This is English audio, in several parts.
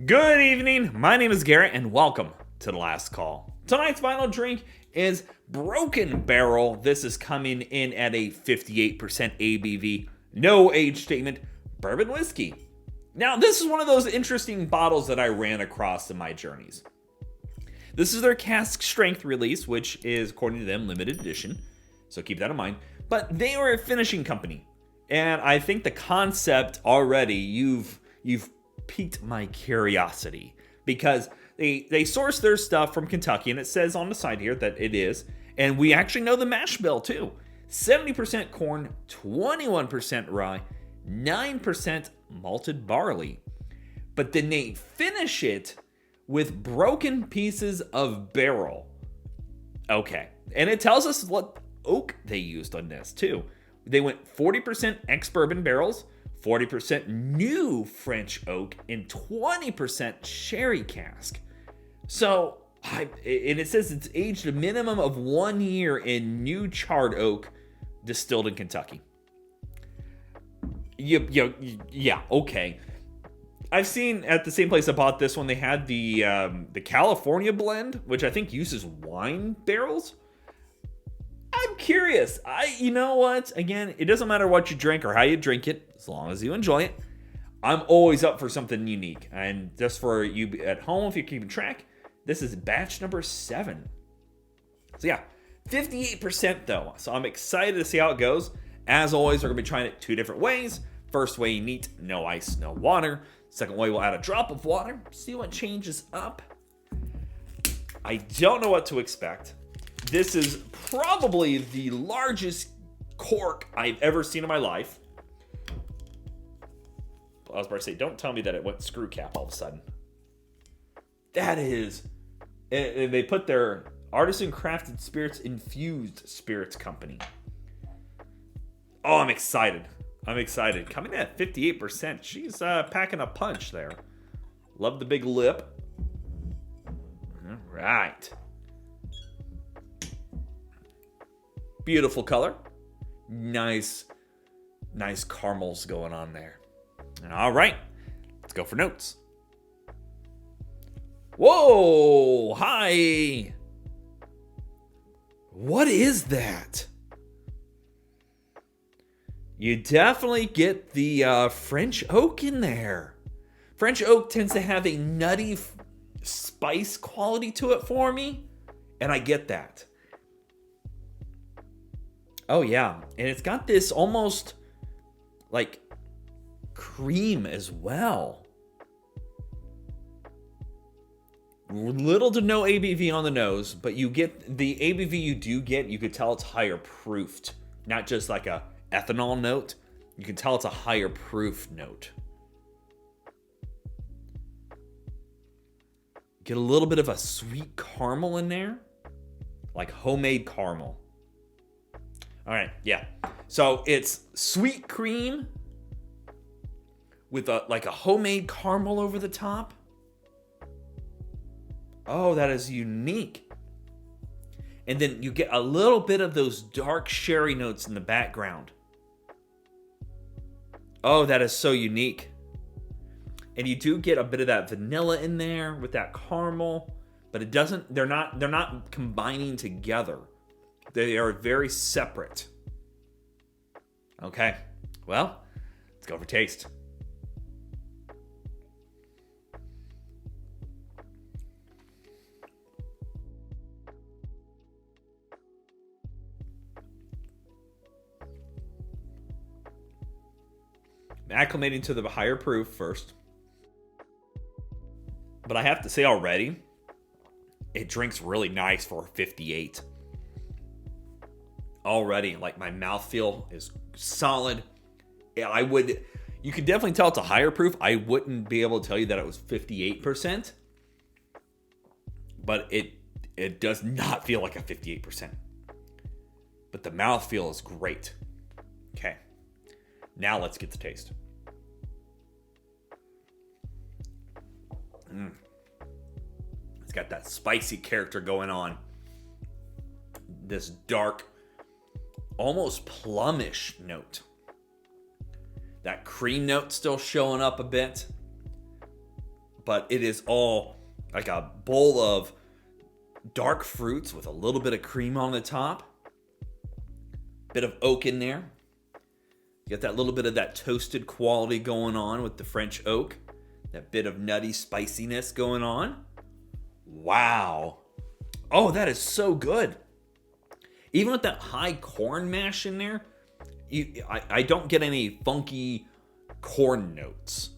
Good evening, my name is Garrett and welcome to The Last Call. Tonight's final drink is Broken Barrel. This is coming in at a 58% ABV, no age statement, bourbon whiskey. Now this is one of those interesting bottles that I ran across in my journeys. This is their Cask strength release, which is, according to them, limited edition, so keep that in mind. But they are a finishing company, and I think the concept already, you've piqued my curiosity, because they source their stuff from Kentucky, and it says on the side here that it is, and we actually know the mash bill too. 70% corn, 21% rye, 9% malted barley. But then they finish it with broken pieces of barrel. Okay, and it tells us what oak they used on this too. They went 40% ex-bourbon barrels, 40% new French oak, and 20% sherry cask. So, and it says it's aged a minimum of 1 year in new charred oak distilled in Kentucky. Yeah, okay. I've seen at the same place I bought this one, they had the California blend, which I think uses wine barrels. I'm curious. You know what? Again, it doesn't matter what you drink or how you drink it, as long as you enjoy it. I'm always up for something unique. And just for you at home, if you're keeping track, this is batch number 7. So yeah, 58% though. So I'm excited to see how it goes. As always, we're going to be trying it 2 different ways. First way, neat, no ice, no water. Second way, we'll add a drop of water, see what changes up. I don't know what to expect. This is probably the largest cork I've ever seen in my life. I was about to say, don't tell me that it went screw cap all of a sudden. That is... And they put their Artisan Crafted Spirits Infused Spirits Company. Oh, I'm excited. Coming in at 58%. She's packing a punch there. Love the big lip. All right. Beautiful color. Nice caramels going on there. All right. Let's go for notes. Whoa! Hi! What is that? You definitely get the French oak in there. French oak tends to have a nutty spice quality to it for me, and I get that. Oh yeah, and it's got this almost like cream as well. Little to no ABV on the nose, but you get the ABV you do get, you could tell it's higher proofed, not just like a ethanol note. You can tell it's a higher proof note. Get a little bit of a sweet caramel in there, like homemade caramel. All right, yeah. So it's sweet cream with like a homemade caramel over the top. Oh, that is unique. And then you get a little bit of those dark sherry notes in the background. Oh, that is so unique. And you do get a bit of that vanilla in there with that caramel, but it doesn't, they're not combining together. They are very separate. Okay, well, let's go for taste. I'm acclimating to the higher proof first. But I have to say already, it drinks really nice for 58. Already, like my mouthfeel is solid. You can definitely tell it's a higher proof. I wouldn't be able to tell you that it was 58%. But it does not feel like a 58%. But the mouthfeel is great. Okay. Now let's get the taste. It's got that spicy character going on. This dark, almost plumish note. That cream note still showing up a bit. but it is all like a bowl of dark fruits with a little bit of cream on the top. Bit of oak in there. You got that little bit of that toasted quality going on with the French oak. That bit of nutty spiciness going on. Wow. Oh, that is so good. Even with that high corn mash in there, I don't get any funky corn notes.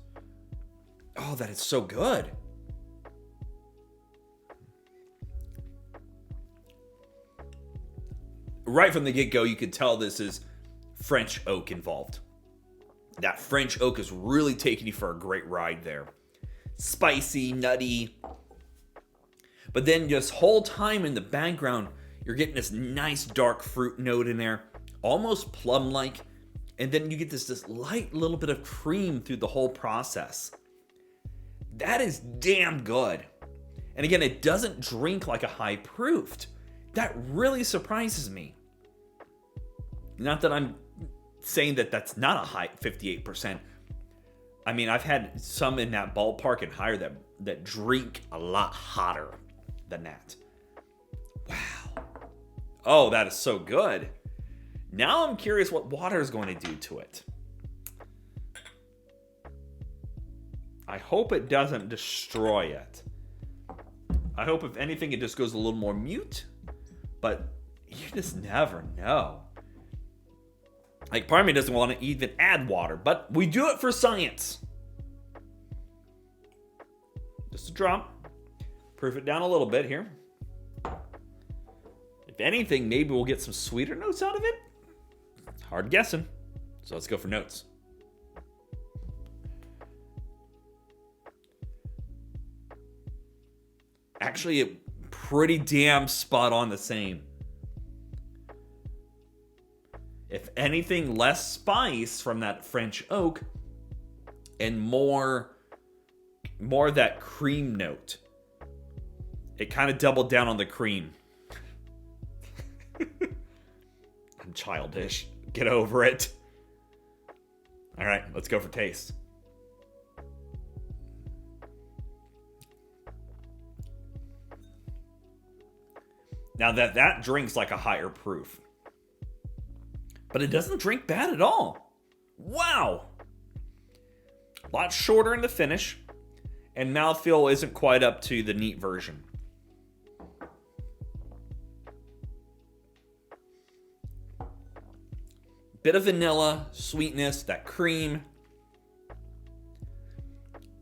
Oh, that is so good. Right from the get-go, you could tell this is French oak involved. That French oak is really taking you for a great ride there. Spicy, nutty. But then just whole time in the background, you're getting this nice dark fruit note in there. Almost plum-like. And then you get this light little bit of cream through the whole process. That is damn good. And again, it doesn't drink like a high proofed. That really surprises me. Not that I'm saying that that's not a high 58%. I mean, I've had some in that ballpark and higher that drink a lot hotter than that. Wow. Oh, that is so good. Now I'm curious what water is going to do to it. I hope it doesn't destroy it. I hope if anything it just goes a little more mute. But you just never know. Like, part of me doesn't want to even add water, but we do it for science. Just a drop. Proof it down a little bit here. If anything, maybe we'll get some sweeter notes out of it. Hard guessing. So let's go for notes. Actually, pretty damn spot on the same. If anything, less spice from that French oak and more of that cream note. It kind of doubled down on the cream. I'm childish. Get over it. All right, let's go for taste. Now that drinks like a higher proof. But it doesn't drink bad at all. Wow. A lot shorter in the finish. And mouthfeel isn't quite up to the neat version. Bit of vanilla, sweetness, that cream.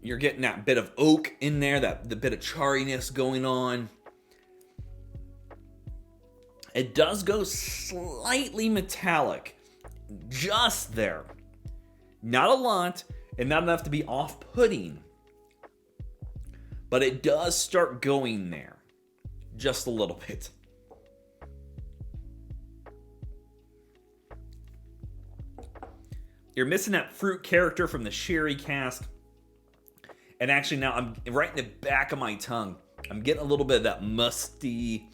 You're getting that bit of oak in there, the bit of charriness going on. It does go slightly metallic. Just there. Not a lot, and not enough to be off-putting. But it does start going there. Just a little bit. You're missing that fruit character from the sherry cask. And actually now, I'm right in the back of my tongue. I'm getting a little bit of that musty,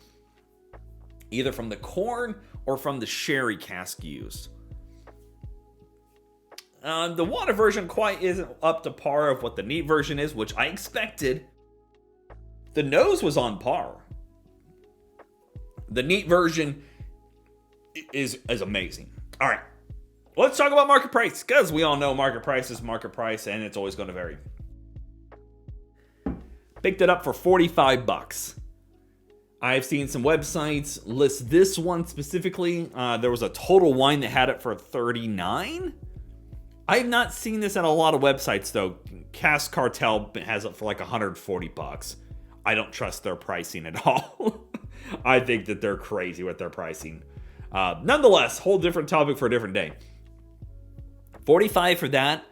either from the corn or from the sherry cask used. The water version quite isn't up to par of what the neat version is, which I expected. The nose was on par. The neat version is amazing. All right, let's talk about market price, because we all know market price is market price, and it's always going to vary. Picked it up for $45. I've seen some websites list this one specifically. There was a Total Wine that had it for $39. I have not seen this at a lot of websites though. Cask Cartel has it for like $140. I don't trust their pricing at all. I think that they're crazy with their pricing. Nonetheless, whole different topic for a different day. $45 for that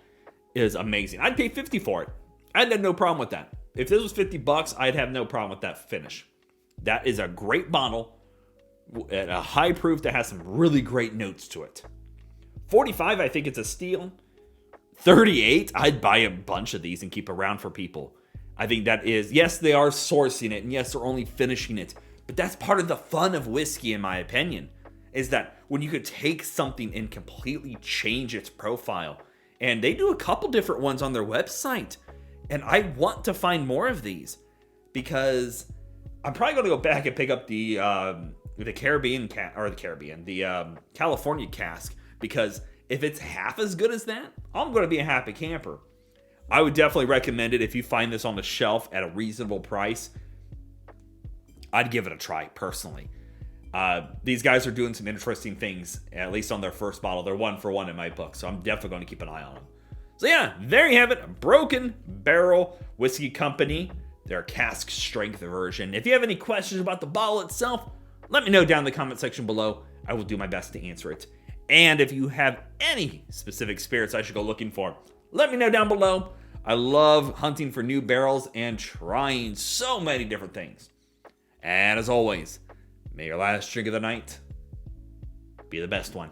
is amazing. I'd pay $50 for it. I'd have no problem with that. If this was $50, I'd have no problem with that finish. That is a great bottle at a high proof that has some really great notes to it. $45, I think it's a steal. $38, I'd buy a bunch of these and keep around for people. I think that is, yes, they are sourcing it, and yes, they're only finishing it. But that's part of the fun of whiskey, in my opinion, is that when you could take something and completely change its profile. And they do a couple different ones on their website. And I want to find more of these because I'm probably going to go back and pick up the California cask, because if it's half as good as that, I'm going to be a happy camper. I would definitely recommend it if you find this on the shelf at a reasonable price. I'd give it a try personally. These guys are doing some interesting things, at least on their first bottle. They're 1 for 1 in my book, so I'm definitely going to keep an eye on them. So yeah, there you have it. Broken Barrel Whiskey Company, their cask strength version. If you have any questions about the bottle itself, let me know down in the comment section below. I will do my best to answer it. And if you have any specific spirits I should go looking for, let me know down below. I love hunting for new barrels and trying so many different things. And as always, may your last drink of the night be the best one.